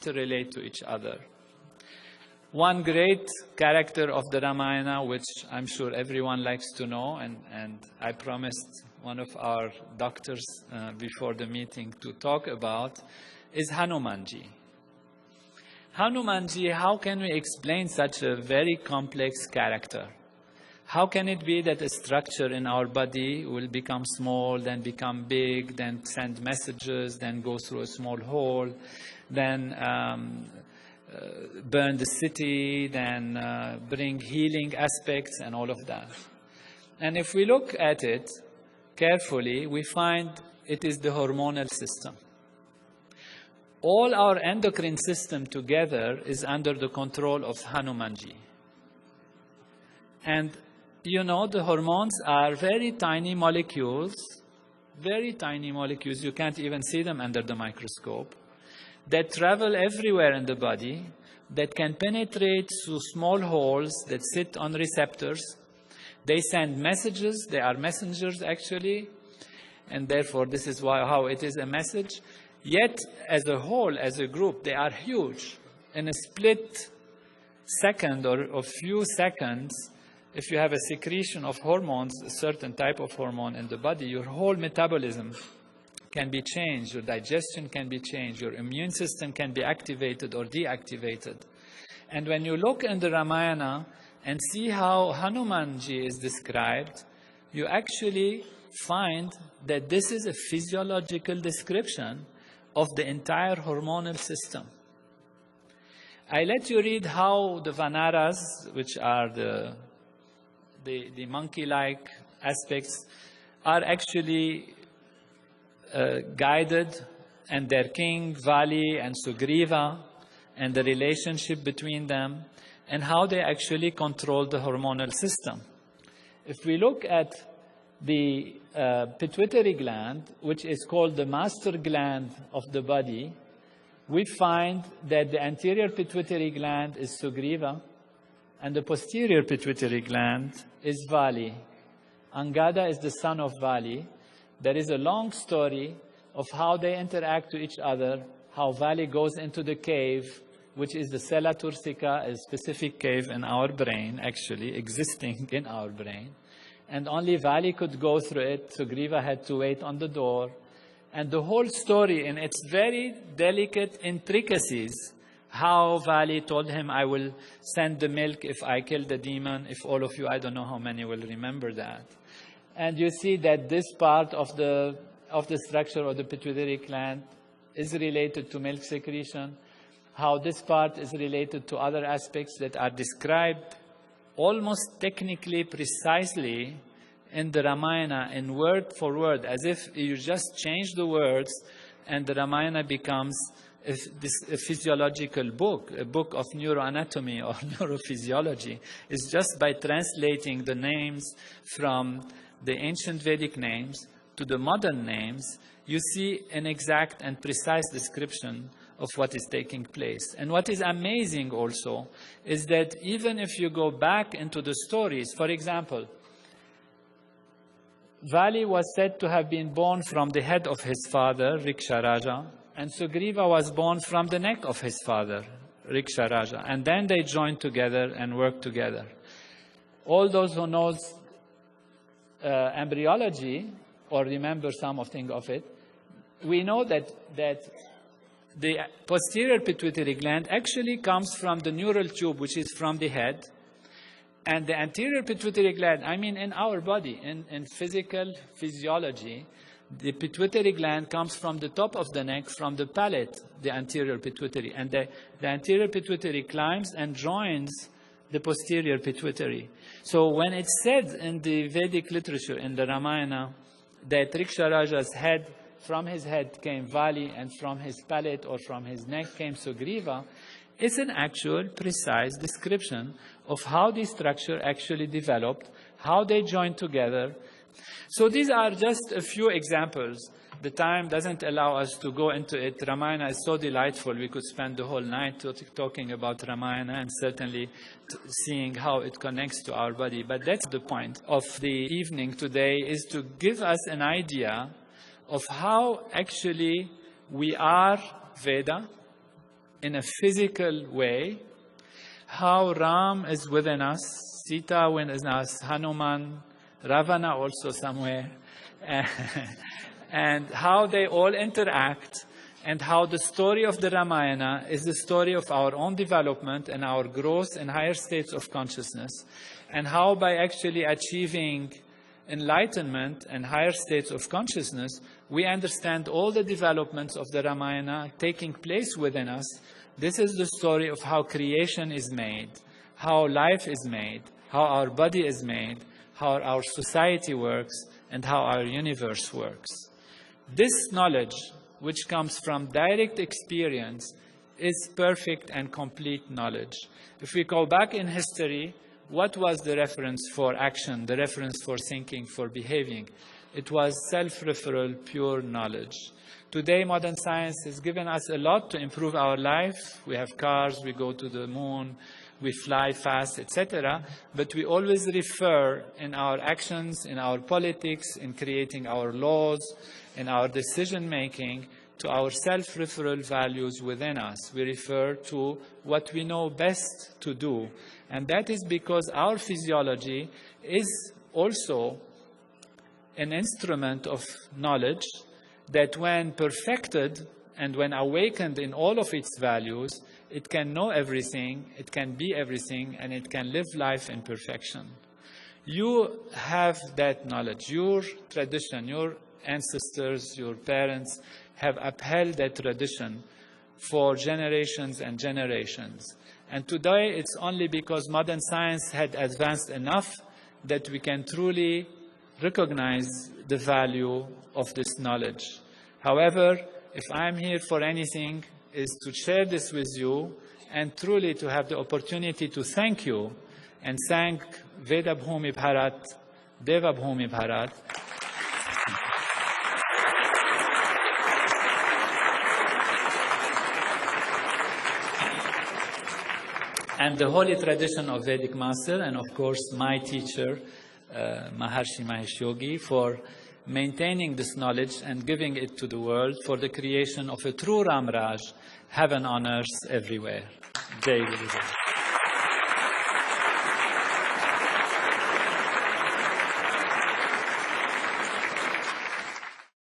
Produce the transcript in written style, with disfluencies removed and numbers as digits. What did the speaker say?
to relate to each other. One great character of the Ramayana, which I'm sure everyone likes to know, and I promised one of our doctors before the meeting to talk about, is Hanumanji. Hanumanji, how can we explain such a very complex character? How can it be that a structure in our body will become small, then become big, then send messages, then go through a small hole, then burn the city, then bring healing aspects and all of that? And if we look at it carefully, we find it is the hormonal system. All our endocrine system together is under the control of Hanumanji. And you know, the hormones are very tiny molecules, you can't even see them under the microscope, that travel everywhere in the body, that can penetrate through small holes that sit on receptors. They send messages, they are messengers actually, and therefore this is how it is a message. Yet, as a whole, as a group, they are huge. In a split second or a few seconds, if you have a secretion of hormones, a certain type of hormone in the body, your whole metabolism can be changed, your digestion can be changed, your immune system can be activated or deactivated. And when you look in the Ramayana and see how Hanumanji is described, you actually find that this is a physiological description of the entire hormonal system. I let you read how the Vanaras, which are the monkey-like aspects, are actually guided, and their king, Vali and Sugriva, and the relationship between them, and how they actually control the hormonal system. If we look at the pituitary gland, which is called the master gland of the body, we find that the anterior pituitary gland is Sugriva, and the posterior pituitary gland is Vali. Angada is the son of Vali. There is a long story of how they interact to each other, how Vali goes into the cave, which is the Sella Turcica, a specific cave in our brain, actually, existing in our brain. And only Vali could go through it, Sugriva had to wait on the door. And the whole story, in its very delicate intricacies, how Vali told him, I will send the milk if I kill the demon. If all of you, I don't know how many will remember that. And you see that this part of the structure of the pituitary gland is related to milk secretion, how this part is related to other aspects that are described almost technically precisely in the Ramayana, in word for word, as if you just change the words and the Ramayana becomes a physiological book, a book of neuroanatomy or neurophysiology. It's just by translating the names from the ancient Vedic names to the modern names, you see an exact and precise description of what is taking place. And what is amazing also is that even if you go back into the stories, for example, Vali was said to have been born from the head of his father, Riksharaja, and Sugriva was born from the neck of his father, Riksharaja. And then they joined together and worked together. All those who know embryology, or remember something of it, we know that the posterior pituitary gland actually comes from the neural tube, which is from the head. And the anterior pituitary gland, I mean in our body, in physical physiology, the pituitary gland comes from the top of the neck, from the palate, the anterior pituitary. And the anterior pituitary climbs and joins the posterior pituitary. So when it's said in the Vedic literature, in the Ramayana, that Riksharaja's head, from his head came Vali, and from his palate or from his neck came Sugriva, it's an actual, precise description of how the structure actually developed, how they joined together. So these are just a few examples. The time doesn't allow us to go into it. Ramayana is so delightful. We could spend the whole night talking about Ramayana and certainly seeing how it connects to our body. But that's the point of the evening today, is to give us an idea of how actually we are Veda, in a physical way, how Ram is within us, Sita within us, Hanuman, Ravana also somewhere, and how they all interact, and how the story of the Ramayana is the story of our own development and our growth in higher states of consciousness, and how by actually achieving enlightenment and higher states of consciousness, we understand all the developments of the Ramayana taking place within us. This is the story of how creation is made, how life is made, how our body is made, how our society works, and how our universe works. This knowledge, which comes from direct experience, is perfect and complete knowledge. If we go back in history, what was the reference for action, the reference for thinking, for behaving? It was self-referral, pure knowledge. Today, modern science has given us a lot to improve our life. We have cars, we go to the moon, we fly fast, etc. But we always refer in our actions, in our politics, in creating our laws, in our decision-making, to our self-referral values within us. We refer to what we know best to do. And that is because our physiology is also an instrument of knowledge that when perfected and when awakened in all of its values, it can know everything, it can be everything, and it can live life in perfection. You have that knowledge. Your tradition, your ancestors, your parents have upheld that tradition for generations and generations. And today it's only because modern science had advanced enough that we can truly recognize the value of this knowledge. However, if I'm here for anything, is to share this with you and truly to have the opportunity to thank you and thank Veda Bhumi Bharat, Deva Bhumi Bharat, and the holy tradition of Vedic Master, and of course my teacher, Maharshi Mahesh Yogi, for maintaining this knowledge and giving it to the world for the creation of a true Ram Raj, heaven on earth everywhere. Jai Guru.